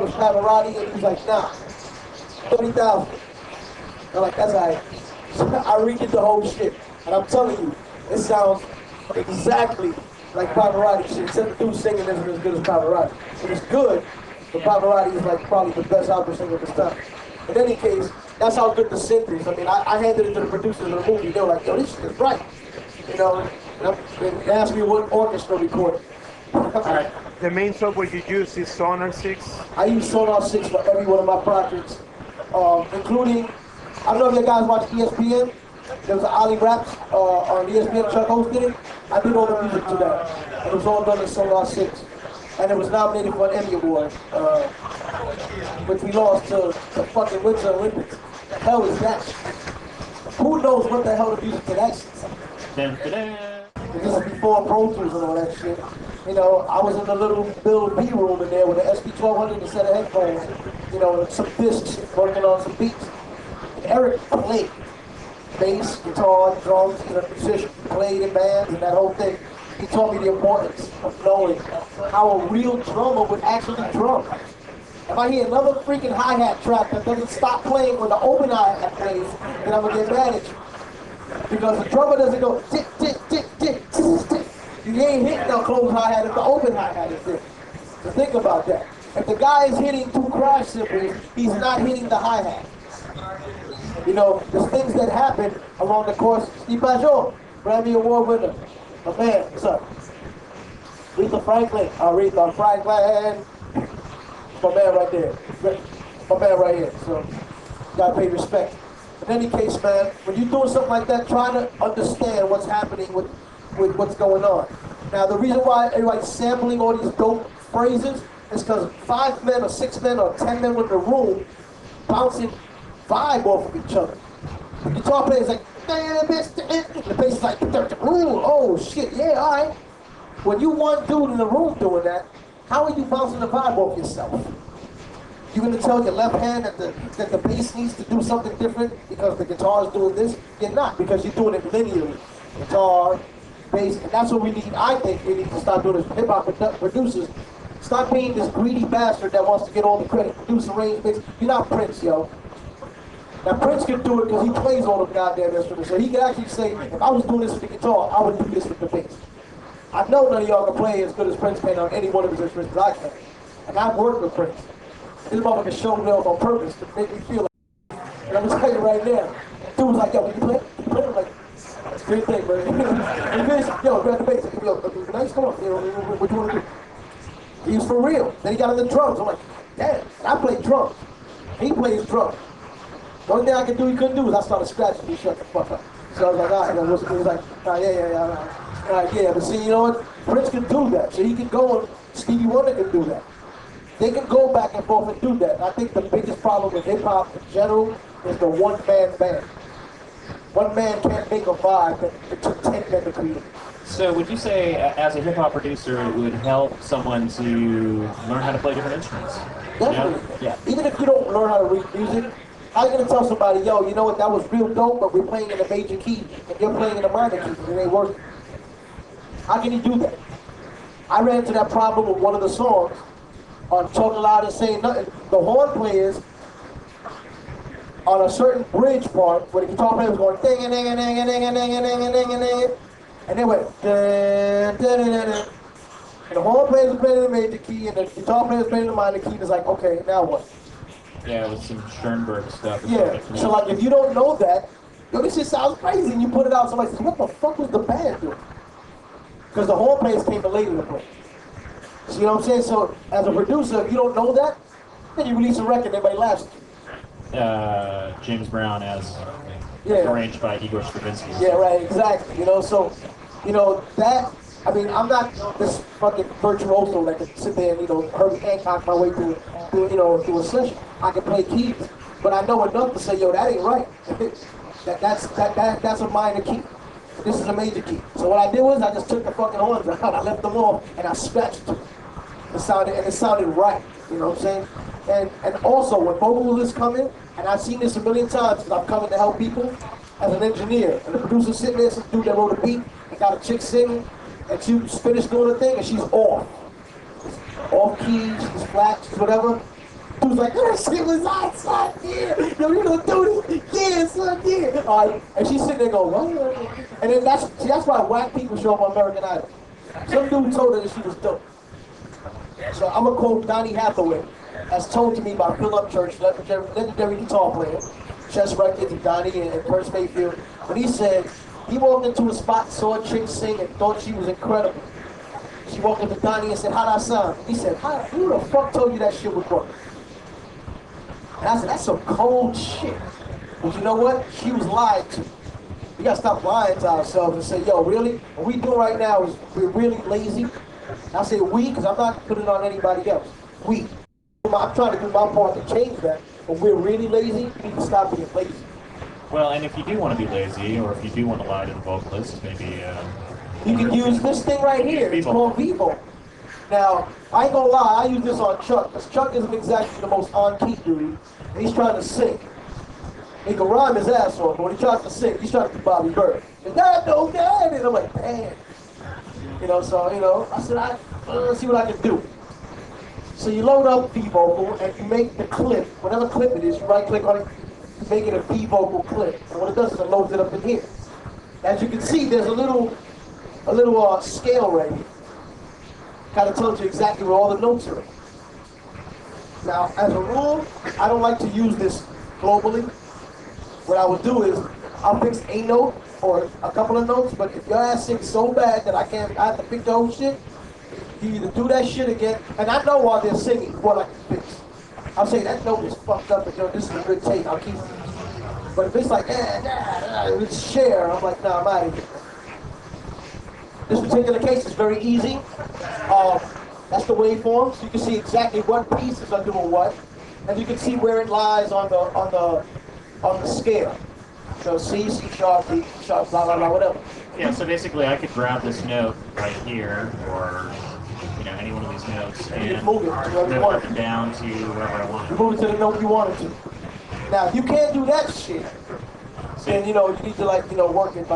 was Pavarotti, and he was like, nah, 30,000. I'm like, that's all right. So I redid the whole shit. And I'm telling you, it sounds exactly like Pavarotti shit, except the dude singing isn't as good as Pavarotti. It was good, but Pavarotti is like probably the best opera singer of his time. In any case, that's how good the synth is. I mean, I handed it to the producers of the movie. They were like, yo, this shit is right. You know, and they asked me what orchestra recorded. All right. The main software you use is Sonar 6. I use Sonar 6 for every one of my projects, including, I don't know if you guys watch ESPN. There was an Ali Raps on ESPN, Chuck hosted it. I did all the music to that. It was all done in Sonar 6. And it was nominated for an Emmy Award, which we lost to the fucking Winter Olympics. The hell is that? Who knows what the hell the music to that shit? This is before Pro Tools and all that shit. You know, I was in the little Bill B room in there with an SP1200 and a set of headphones, you know, and some discs, working on some beats. And Eric played bass, guitar, drums, you know, musician, played in bands and that whole thing. He taught me the importance of knowing how a real drummer would actually drum. If I hear another freaking hi-hat track that doesn't stop playing when the open hi-hat plays, then I'm gonna get mad at you. Because the drummer doesn't go tick, tick, tick, tick, tick, tick. You ain't hitting the closed hi-hat if the open hi-hat is there. So think about that. If the guy is hitting two crash cymbals, he's not hitting the hi-hat. You know, there's things that happen along the course. Steve Bajot, Grammy Award winner. My man, what's up? Aretha Franklin. Aretha Franklin. My man right there. My man right here. So, gotta pay respect. In any case, man, when you're doing something like that, try to understand what's happening with what's going on. Now, the reason why everybody's sampling all these dope phrases is because 5 men or 6 men or 10 men in the room bouncing vibe off of each other. The guitar player's like, the bass is like, ooh, oh shit, yeah, all right. When you one dude in the room doing that, how are you bouncing the vibe off yourself? You're gonna tell your left hand that the bass needs to do something different because the guitar is doing this? You're not, because you're doing it linearly. Guitar, bass, and that's what we need. I think we need to start doing as hip-hop producers. Stop being this greedy bastard that wants to get all the credit. Produce, arrange, mix. You're not Prince, yo. Now Prince can do it because he plays all the goddamn instruments. So he can actually say, if I was doing this with the guitar, I would do this with the bass. I know none of y'all can play as good as Prince can on any one of his instruments as I can. And I've worked with Prince. This motherfucker showed me off on purpose to make me feel like, and I'm gonna tell you right now, dude was like, yo, can you play? Can you play? I'm like, that's a great thing, bro. And this, yo, grab the bass. Yo, nice, come on. You know, what you want to do? He was for real. Then he got on the drums. I'm like, damn, I play drums. He plays drums. The only thing I could do he couldn't do was I started scratching. He shut the fuck up. So I was like, all right. He was like, all right, yeah. But see, you know what? Prince can do that. So he can go and Stevie Wonder can do that. They can go back and forth and do that. I think the biggest problem with hip hop in general is the one-man band. One man can't make a vibe that it took 10 men to create. So would you say, as a hip-hop producer, it would help someone to learn how to play different instruments? Definitely. Yeah. Even if you don't learn how to read music, how are you going to tell somebody, yo, you know what, that was real dope, but we're playing in a major key, and you're playing in a minor key, and it ain't working. How can you do that? I ran into that problem with one of the songs on Talking Loud and Saying Nothing. The horn players, on a certain bridge part, where the guitar player was going ding a ding a ding a ding a ding a ding a ding a ding, and they went dun, dun, dun, dun, dun. And the horn players were playing in the major key, and the guitar players playing in the minor key. It's like, okay, now what? Yeah, with some Schoenberg stuff. Yeah, so like if you don't know that, yo, this shit sounds crazy, and you put it out, somebody says, what the fuck was the band doing? Because the horn players came in later to play. So you know what I'm saying? So as a producer, if you don't know that, then you release a record, everybody laughs at you. James Brown as arranged by Igor Stravinsky. Yeah, right, exactly. You know, so, you know, that, I mean, I'm not this fucking virtuoso that can sit there and, you know, Herbie Hancock my way through a session. I can play keys, but I know enough to say, yo, that ain't right. That's a minor key. This is a major key. So what I did was I just took the fucking horns out, I left them off, and I scratched them. It sounded right, you know what I'm saying? And also, when vocalists come in, and I've seen this a million times because I'm coming to help people as an engineer, and the producer's sitting there, some dude that wrote a beat, and got a chick singing, and she's finished doing the thing, and she's off. Off key, she's flat, she's whatever. was like, that shit was hot, son, yeah. Yo, you gonna do this? Yeah, son, yeah. All right, and she's sitting there going, what? And then that's why whack people show up on American Idol. Some dude told her that she was dope. So I'm gonna quote Donnie Hathaway, as told to me by Philip Church, legendary guitar player, Chess Records, and Donnie and Kurt Mayfield. But he said he walked into a spot, saw a chick sing, and thought she was incredible. She walked up to Donnie and said, "How'd I sound?" He said, "Who the fuck told you that shit was work?" And I said, "That's some cold shit." But you know what? She was lied to. We gotta stop lying to ourselves and say, "Yo, really? What we do right now is we're really lazy." And I say we because I'm not putting it on anybody else. We. I'm trying to do my part to change that. But we're really lazy. We need to stop being lazy. Well, and if you do want to be lazy, or if you do want to lie to the vocalist, maybe you can use this thing right here. It's called Vivo. Now, I ain't gonna lie, I use this on Chuck, because Chuck isn't exactly the most on-key dude, and he's trying to sing. He can rhyme his ass off, but when he tries to sing, he's trying to do Bobby Bird. And Dad, no, Dad! And I'm like, damn. I said, let's see what I can do. So you load up V-Vocal, and you make the clip, whatever clip it is, you right-click on it, make it a V-Vocal clip. And what it does is it loads it up in here. As you can see, there's a little scale right here. Kind of tells you exactly where all the notes are. Now, as a rule, I don't like to use this globally. What I would do is, I'll fix a note or a couple of notes, but if your ass sings so bad that I have to pick the whole shit, you either do that shit again, and I know while they're singing what I can fix. I'll say, that note is fucked up, and yo, this is a good take, I'll keep it. But if it's like, it's share, I'm like, nah, I'm out of here. This particular case is very easy. That's the waveform, so you can see exactly what pieces are doing what, and you can see where it lies on the scale. So C, C sharp, D sharp, blah blah blah, whatever. Yeah. So basically, I could grab this note right here, or any one of these notes, and move it up and down to wherever I want You it. move it to the note you want it to. Now, if you can't do that shit, then you need to work it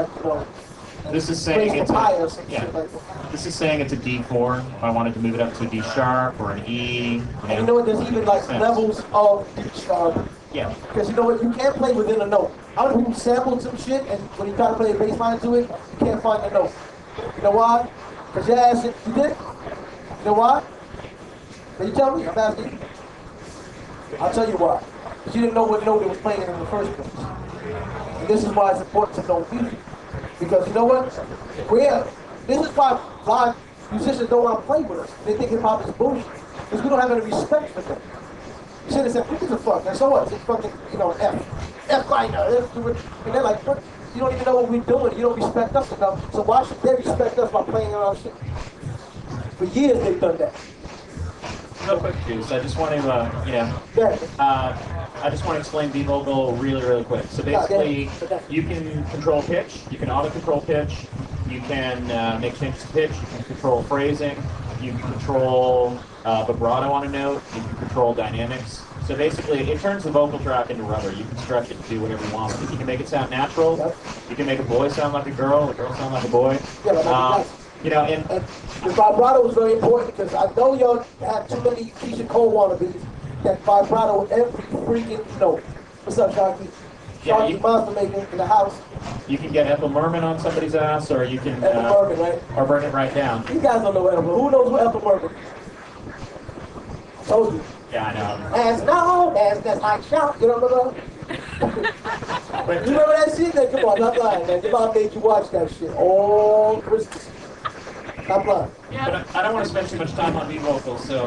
This is saying it's or some shit like that. This is saying it's a D4. If I wanted to move it up to a D sharp or an E. And you know what? There's even levels of D sharp. Yeah. Because you know what? You can't play within a note. How many people sampled some shit and when you try to play a bass line to it, you can't find the note. You know why? Because your ass, you did? You know why? Can you tell me? I'm asking you. I'll tell you why. Because you didn't know what note it was playing in the first place. And this is why it's important to know music. Because you know what? This is why live musicians don't want to play with us. They think hip hop is bullshit. Because we don't have any respect for them. You should have said, who gives a fuck? And so what? It's fucking, F minor. And they're like, what? You don't even know what we're doing. You don't respect us enough. So why should they respect us by playing our shit? For years they've done that. Real quick, Juice. I just want to, I just want to explain V-Vocal really quick. So basically, you can control pitch, you can auto-control pitch, you can make changes to pitch, you can control phrasing, you can control vibrato on a note, you can control dynamics. So basically, it turns the vocal track into rubber. You can stretch it to do whatever you want with it. You can make it sound natural, you can make a boy sound like a girl sound like a boy. And the vibrato is very important because I know y'all have too many Keisha Cole wannabes that vibrato every freaking note. What's up, Sharky? Sharky Monster Maker in the house. You can get Ethel Merman on somebody's ass, or you can Ethel Merman, right? Or burn it right down. You guys don't know Ethel Merman. Who knows what Ethel Merman? Told you. Yeah, I know. That's like shout. You don't remember? But, you remember that shit? Come on, not lying, man. Your mom made you watch that shit all Christmas. Stop lying. But I don't want to spend too much time on V-Vocals, so